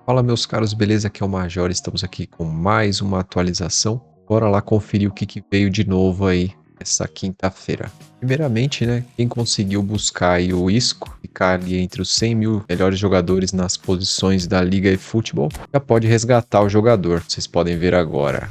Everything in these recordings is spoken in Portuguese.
Fala meus caros, beleza? Aqui é o Major, estamos aqui com mais uma atualização. Bora lá conferir o que veio de novo aí essa quinta-feira. Primeiramente, né, quem conseguiu buscar aí o Isco, ficar ali entre os 100 mil melhores jogadores nas posições da Liga e Futebol, já pode resgatar o jogador. Vocês podem ver agora.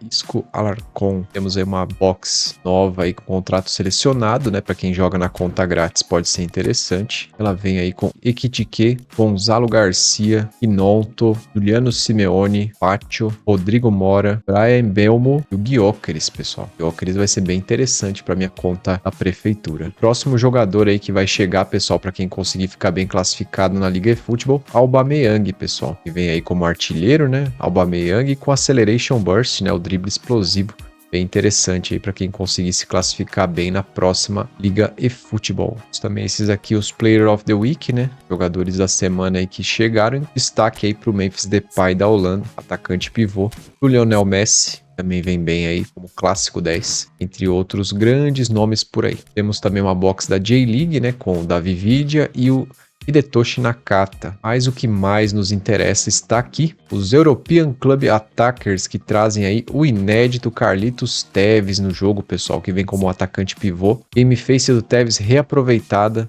Isco Alarcon. Temos aí uma box nova aí com contrato selecionado, né? Para quem joga na conta grátis pode ser interessante. Ela vem aí com Ekitike, Gonzalo Garcia, Inonto, Juliano Simeone, Pátio, Rodrigo Mora, Brian Belmo e o Gyökeres, pessoal. O Gyökeres vai ser bem interessante para minha conta da prefeitura. O próximo jogador aí que vai chegar, pessoal, para quem conseguir ficar bem classificado na Liga de Futebol, Aubameyang, pessoal, que vem aí como artilheiro, né? Aubameyang com Acceleration Burst, né? O drible explosivo, bem interessante aí para quem conseguir se classificar bem na próxima Liga eFootball. Também esses aqui os Player of the Week, né? Jogadores da semana aí que chegaram. Destaque aí para o Memphis Depay da Holanda, atacante pivô. O Lionel Messi também vem bem aí como clássico 10, entre outros grandes nomes por aí. Temos também uma box da J-League, né? Com o Davi Vidia e o Hidetoshi Nakata. Mas o que mais nos interessa está aqui, os European Club Attackers, que trazem aí o inédito Carlitos Tevez no jogo, pessoal, que vem como atacante pivô. Game face do Tevez reaproveitada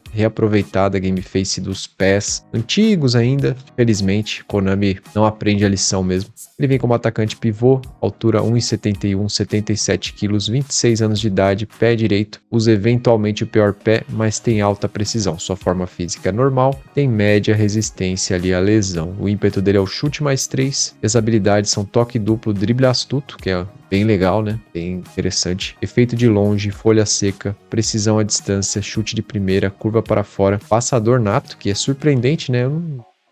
game face dos pés antigos ainda. Felizmente, Konami não aprende a lição mesmo. Ele vem como atacante pivô, altura 1,71, 77 quilos, 26 anos de idade, pé direito, usa eventualmente o pior pé, mas tem alta precisão. Sua forma física é normal, tem média resistência ali à lesão. O ímpeto dele é o chute mais 3, e as habilidades são toque duplo, drible astuto, que é bem legal, né? Bem interessante. Efeito de longe, folha seca, precisão à distância, chute de primeira, curva para fora, passador nato, que é surpreendente, né?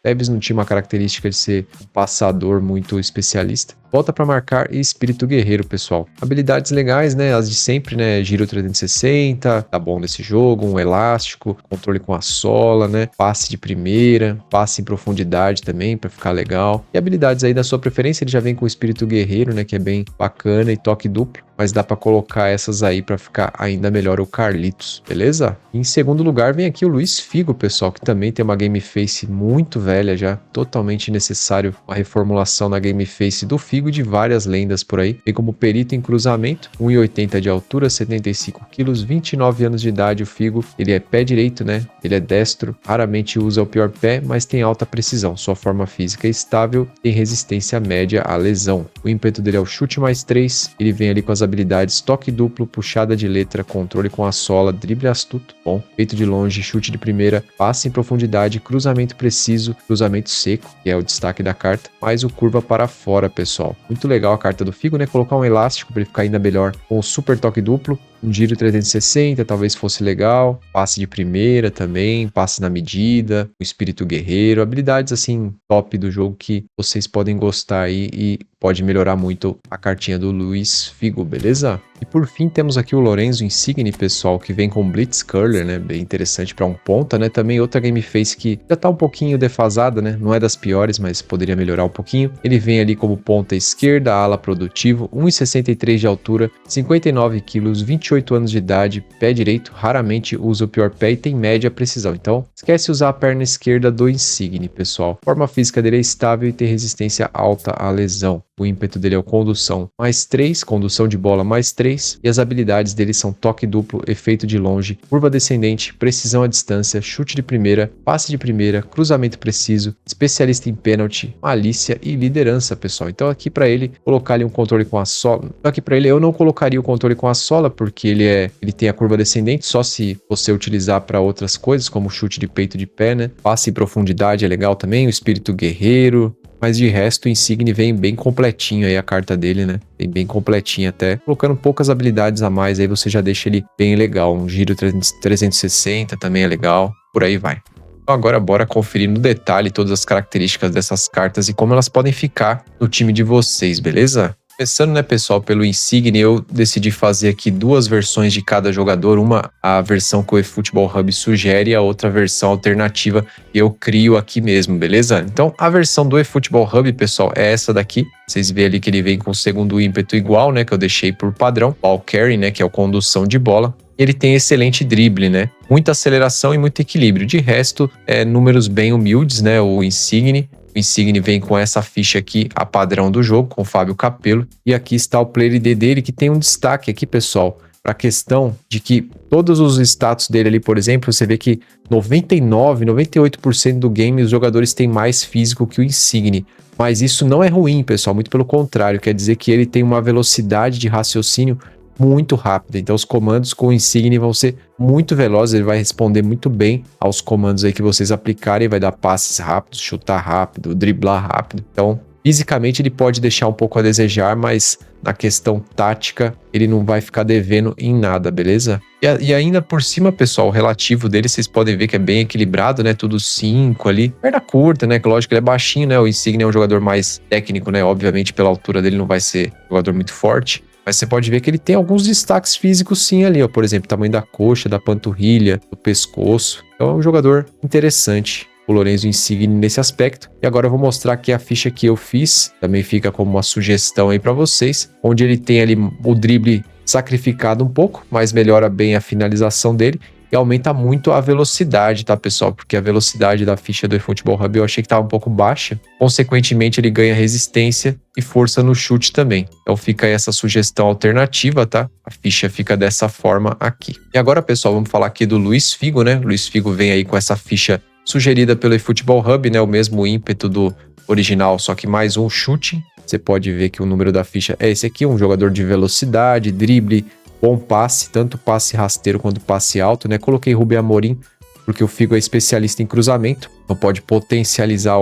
Tevez não tinha uma característica de ser um passador muito especialista. Volta para marcar e espírito guerreiro, pessoal. Habilidades legais, né? As de sempre, né? Giro 360, tá bom nesse jogo. Um elástico, controle com a sola, né? Passe de primeira, passe em profundidade também, para ficar legal. E habilidades aí da sua preferência, ele já vem com o espírito guerreiro, né? Que é bem bacana, e toque duplo. Mas dá para colocar essas aí para ficar ainda melhor o Carlitos, beleza? Em segundo lugar vem aqui o Luiz Figo, pessoal, que também tem uma game face muito velha já, totalmente necessário uma reformulação na game face do Figo, de várias lendas por aí. Vem como perito em cruzamento, 1,80 de altura, 75 quilos, 29 anos de idade. O Figo, ele é pé direito, né? Ele é destro, raramente usa o pior pé, mas tem alta precisão. Sua forma física é estável, tem resistência média à lesão. O ímpeto dele é o chute mais 3, ele vem ali com as habilidades toque duplo, puxada de letra, controle com a sola, drible astuto, bom, feito de longe, chute de primeira, passe em profundidade, cruzamento preciso, cruzamento seco, que é o destaque da carta, mais o curva para fora, pessoal. Muito legal a carta do Figo, né? Colocar um elástico para ele ficar ainda melhor com o super toque duplo, um giro 360 talvez fosse legal, passe de primeira também, passe na medida, o espírito guerreiro, habilidades assim top do jogo que vocês podem gostar aí e pode melhorar muito a cartinha do Luiz Figo, beleza? E por fim temos aqui o Lorenzo Insigne, pessoal, que vem com Blitz Curler, né? Bem interessante para um ponta, né? Também outra game face que já tá um pouquinho defasada, né? Não é das piores, mas poderia melhorar um pouquinho. Ele vem ali como ponta esquerda, ala produtivo, 1,63 de altura, 59 quilos, 28 anos de idade, pé direito, raramente usa o pior pé e tem média precisão. Então, esquece usar a perna esquerda do Insigne, pessoal. A forma física dele é estável e tem resistência alta à lesão. O ímpeto dele é o condução mais 3, condução de bola mais 3, e as habilidades dele são toque duplo, efeito de longe, curva descendente, precisão à distância, chute de primeira, passe de primeira, cruzamento preciso, especialista em pênalti, malícia e liderança, pessoal. Então aqui para ele colocar ali um controle com a sola. Então aqui para ele eu não colocaria o controle com a sola porque ele tem a curva descendente, só se você utilizar para outras coisas, como chute de peito de pé, né? Passe em profundidade é legal também, o espírito guerreiro. Mas de resto, o Insigne vem bem completinho aí a carta dele, né? Vem bem completinha até. Colocando poucas habilidades a mais, aí você já deixa ele bem legal. Um giro 360 também é legal. Por aí vai. Então agora bora conferir no detalhe todas as características dessas cartas e como elas podem ficar no time de vocês, beleza? Começando, né, pessoal, pelo Insigne, eu decidi fazer aqui duas versões de cada jogador, uma a versão que o eFootball Hub sugere e a outra versão alternativa que eu crio aqui mesmo, beleza? Então, a versão do eFootball Hub, pessoal, é essa daqui. Vocês veem ali que ele vem com o segundo ímpeto igual, né, que eu deixei por padrão, ball carry, né, que é o condução de bola. Ele tem excelente drible, né? Muita aceleração e muito equilíbrio. De resto, números bem humildes, né? O Insigne. O Insigne vem com essa ficha aqui, a padrão do jogo, com o Fábio Capello. E aqui está o Player ID dele, que tem um destaque aqui, pessoal, para a questão de que todos os status dele ali, por exemplo, você vê que 99%, 98% do game os jogadores têm mais físico que o Insigne. Mas isso não é ruim, pessoal, muito pelo contrário. Quer dizer que ele tem uma velocidade de raciocínio muito rápida, então os comandos com o Insigne vão ser muito velozes, ele vai responder muito bem aos comandos aí que vocês aplicarem, vai dar passes rápidos, chutar rápido, driblar rápido. Então, fisicamente ele pode deixar um pouco a desejar, mas na questão tática ele não vai ficar devendo em nada, beleza? E ainda por cima, pessoal, o relativo dele, vocês podem ver que é bem equilibrado, né? Tudo 5 ali, perna curta, né? Que lógico que ele é baixinho, né? O Insigne é um jogador mais técnico, né? Obviamente pela altura dele não vai ser um jogador muito forte. Mas você pode ver que ele tem alguns destaques físicos sim ali, ó. Por exemplo, tamanho da coxa, da panturrilha, do pescoço. Então é um jogador interessante, o Lorenzo Insigne nesse aspecto. E agora eu vou mostrar aqui a ficha que eu fiz. Também fica como uma sugestão aí para vocês. Onde ele tem ali o drible sacrificado um pouco, mas melhora bem a finalização dele. E aumenta muito a velocidade, tá, pessoal? Porque a velocidade da ficha do eFootball Hub eu achei que estava um pouco baixa. Consequentemente, ele ganha resistência e força no chute também. Então fica aí essa sugestão alternativa, tá? A ficha fica dessa forma aqui. E agora, pessoal, vamos falar aqui do Luiz Figo, né? O Luiz Figo vem aí com essa ficha sugerida pelo eFootball Hub, né? O mesmo ímpeto do original, só que mais um chute. Você pode ver que o número da ficha é esse aqui, um jogador de velocidade, drible, bom passe, tanto passe rasteiro quanto passe alto, né? Coloquei Rubem Amorim porque o Figo é especialista em cruzamento, então pode potencializar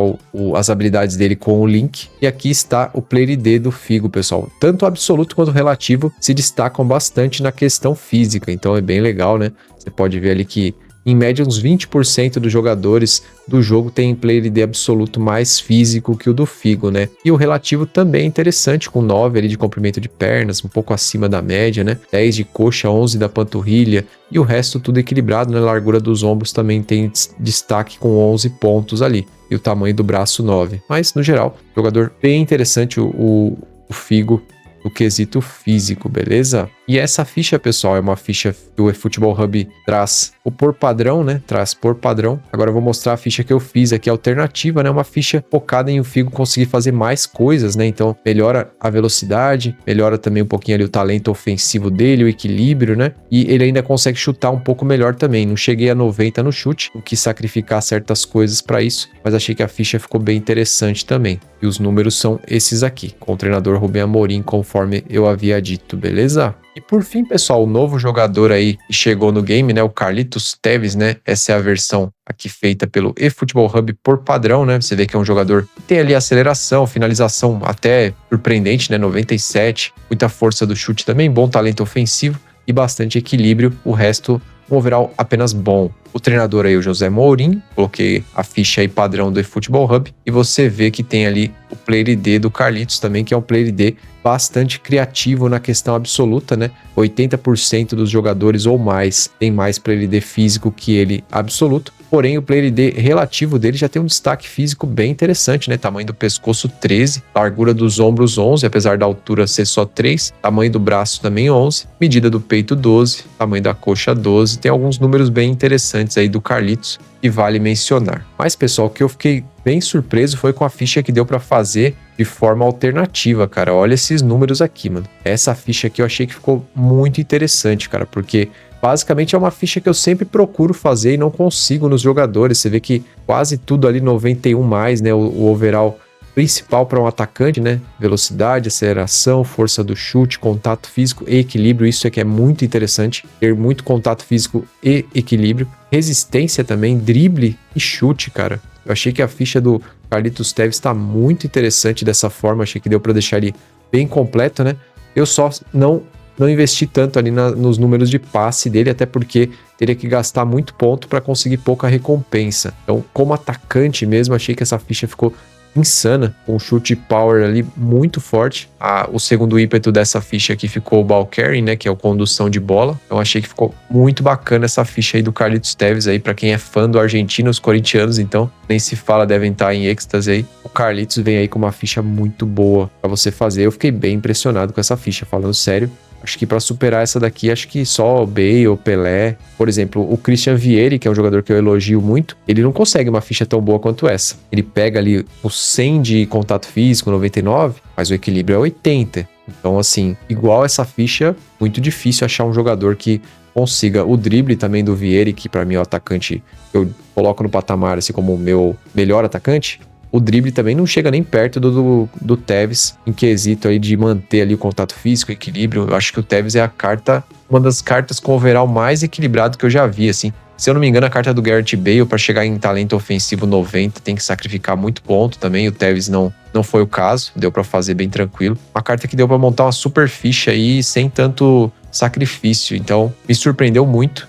as habilidades dele com o link. E aqui está o Player ID do Figo, pessoal. Tanto o absoluto quanto o relativo se destacam bastante na questão física, então é bem legal, né? Você pode ver ali que em média, uns 20% dos jogadores do jogo tem Player ID absoluto mais físico que o do Figo, né? E o relativo também é interessante, com 9 ali de comprimento de pernas, um pouco acima da média, né? 10 de coxa, 11 da panturrilha e o resto tudo equilibrado, né? A largura dos ombros também tem destaque com 11 pontos ali. E o tamanho do braço 9. Mas, no geral, jogador bem interessante o Figo no quesito físico, beleza? E essa ficha, pessoal, é uma ficha que o eFootball Hub traz por padrão, né? Traz por padrão. Agora eu vou mostrar a ficha que eu fiz aqui, alternativa, né? Uma ficha focada em o Figo conseguir fazer mais coisas, né? Então, melhora a velocidade, melhora também um pouquinho ali o talento ofensivo dele, o equilíbrio, né? E ele ainda consegue chutar um pouco melhor também. Não cheguei a 90 no chute, não quis sacrificar certas coisas para isso, mas achei que a ficha ficou bem interessante também. E os números são esses aqui, com o treinador Rubem Amorim, conforme eu havia dito, beleza? E por fim, pessoal, o novo jogador aí que chegou no game, né, o Carlitos Tevez, né, essa é a versão aqui feita pelo eFootball Hub por padrão, né, você vê que é um jogador que tem ali aceleração, finalização até surpreendente, né, 97, muita força do chute também, bom talento ofensivo e bastante equilíbrio, o resto um overall apenas bom. O treinador aí, o José Mourinho, coloquei a ficha aí padrão do eFootball Hub e você vê que tem ali o Player ID do Carlitos também, que é um Player ID bastante criativo na questão absoluta, né? 80% dos jogadores ou mais tem mais Player ID físico que ele absoluto. Porém, o Player ID relativo dele já tem um destaque físico bem interessante, né? Tamanho do pescoço 13, largura dos ombros 11, apesar da altura ser só 3, tamanho do braço também 11, medida do peito 12, tamanho da coxa 12, tem alguns números bem interessantes aí do Carlitos que vale mencionar. Mas, pessoal, o que eu fiquei bem surpreso foi com a ficha que deu para fazer de forma alternativa, cara. Olha esses números aqui, mano. Essa ficha aqui eu achei que ficou muito interessante, cara, porque basicamente é uma ficha que eu sempre procuro fazer e não consigo nos jogadores. Você vê que quase tudo ali 91 mais, né? O overall principal para um atacante, né? Velocidade, aceleração, força do chute, contato físico e equilíbrio. Isso é que é muito interessante, ter muito contato físico e equilíbrio. Resistência também, drible e chute, cara. Eu achei que a ficha do Carlitos Tevez está muito interessante dessa forma. Achei que deu para deixar ele bem completo, né? Eu só não investi tanto ali nos números de passe dele, até porque teria que gastar muito ponto para conseguir pouca recompensa. Então, como atacante mesmo, achei que essa ficha ficou insana, com um chute power ali muito forte. O segundo ímpeto dessa ficha aqui ficou o ball carrying, né, que é o condução de bola. Então achei que ficou muito bacana essa ficha aí do Carlitos Tevez aí, para quem é fã do argentino, os corintianos, então nem se fala, devem estar em êxtase aí. O Carlitos vem aí com uma ficha muito boa para você fazer. Eu fiquei bem impressionado com essa ficha, falando sério. Acho que para superar essa daqui, acho que só o Bale ou Pelé. Por exemplo, o Christian Vieri, que é um jogador que eu elogio muito, ele não consegue uma ficha tão boa quanto essa. Ele pega ali o 100 de contato físico, 99, mas o equilíbrio é 80. Então, assim, igual essa ficha, muito difícil achar um jogador que consiga o drible também do Vieri, que para mim é o atacante que eu coloco no patamar assim como o meu melhor atacante. O drible também não chega nem perto do Tevez em quesito aí de manter ali o contato físico, o equilíbrio. Eu acho que o Tevez é uma das cartas com overall mais equilibrado que eu já vi, assim. Se eu não me engano, a carta do Gareth Bale, para chegar em talento ofensivo 90, tem que sacrificar muito ponto também. O Tevez não foi o caso, deu para fazer bem tranquilo. Uma carta que deu para montar uma super ficha aí sem tanto sacrifício. Então, me surpreendeu muito.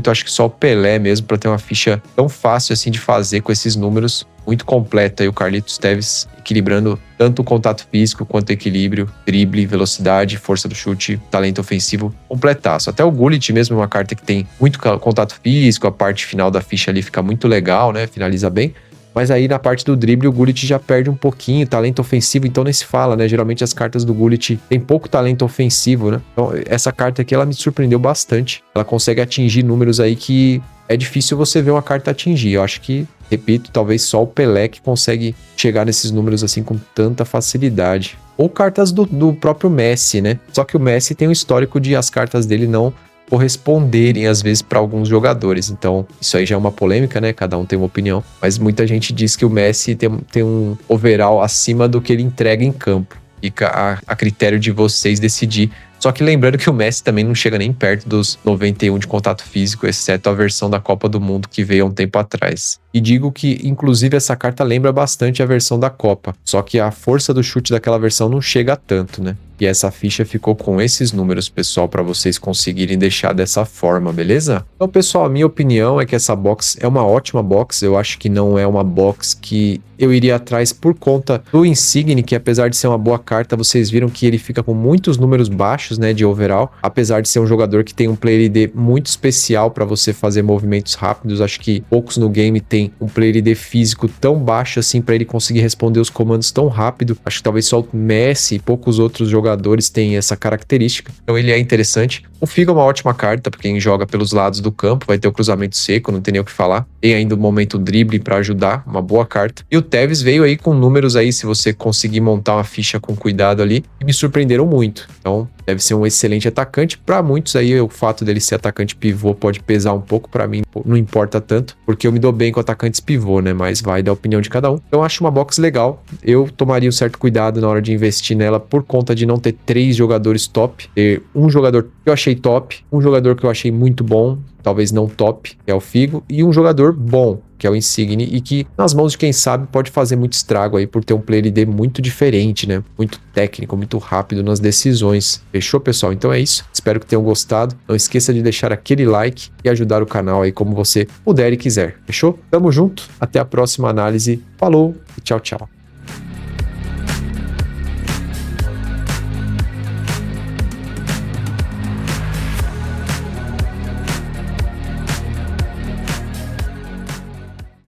Acho que só o Pelé mesmo para ter uma ficha tão fácil assim de fazer com esses números. Muito completa aí o Carlitos Tevez, equilibrando tanto o contato físico quanto o equilíbrio, drible, velocidade, força do chute, talento ofensivo, completaço. Até o Gullit mesmo é uma carta que tem muito contato físico, a parte final da ficha ali fica muito legal, né? Finaliza bem. Mas aí na parte do drible o Gullit já perde um pouquinho, talento ofensivo, então nem se fala, né? Geralmente as cartas do Gullit têm pouco talento ofensivo, né? Então essa carta aqui ela me surpreendeu bastante. Ela consegue atingir números aí que é difícil você ver uma carta atingir. Eu acho que, repito, talvez só o Pelé que consegue chegar nesses números assim com tanta facilidade. Ou cartas do próprio Messi, né? Só que o Messi tem um histórico de as cartas dele não corresponderem às vezes para alguns jogadores, então isso aí já é uma polêmica, né? Cada um tem uma opinião, mas muita gente diz que o Messi tem um overall acima do que ele entrega em campo. Fica a critério de vocês decidir. Só que lembrando que o Messi também não chega nem perto dos 91 de contato físico, exceto a versão da Copa do Mundo que veio há um tempo atrás. E digo que, inclusive, essa carta lembra bastante a versão da Copa, só que a força do chute daquela versão não chega a tanto, né? E essa ficha ficou com esses números, pessoal, para vocês conseguirem deixar dessa forma, beleza? Então, pessoal, a minha opinião é que essa box é uma ótima box. Eu acho que não é uma box que eu iria atrás por conta do Insigne, que apesar de ser uma boa carta, vocês viram que ele fica com muitos números baixos, né, de overall. Apesar de ser um jogador que tem um play ID muito especial para você fazer movimentos rápidos, acho que poucos no game tem um play ID físico tão baixo assim para ele conseguir responder os comandos tão rápido. Acho que talvez só o Messi e poucos outros jogadores têm essa característica. Então ele é interessante. O Figo é uma ótima carta para quem joga pelos lados do campo, vai ter o cruzamento seco, não tem nem o que falar. Tem ainda o momento drible para ajudar, uma boa carta. E o Tevez veio aí com números aí, se você conseguir montar uma ficha com cuidado ali, e me surpreenderam muito. Então, deve ser um excelente atacante. Para muitos aí, o fato dele ser atacante pivô pode pesar um pouco. Para mim, não importa tanto, porque eu me dou bem com atacantes pivô, né? Mas vai da opinião de cada um. Então, eu acho uma box legal. Eu tomaria um certo cuidado na hora de investir nela por conta de não ter 3 jogadores top. Ter um jogador que eu achei top, um jogador que eu achei muito bom, talvez não top, que é o Figo, e um jogador bom, que é o Insigne, e que nas mãos de quem sabe pode fazer muito estrago aí por ter um play ID muito diferente, né? Muito técnico, muito rápido nas decisões. Fechou, pessoal? Então é isso. Espero que tenham gostado. Não esqueça de deixar aquele like e ajudar o canal aí como você puder e quiser. Fechou? Tamo junto. Até a próxima análise. Falou e tchau, tchau.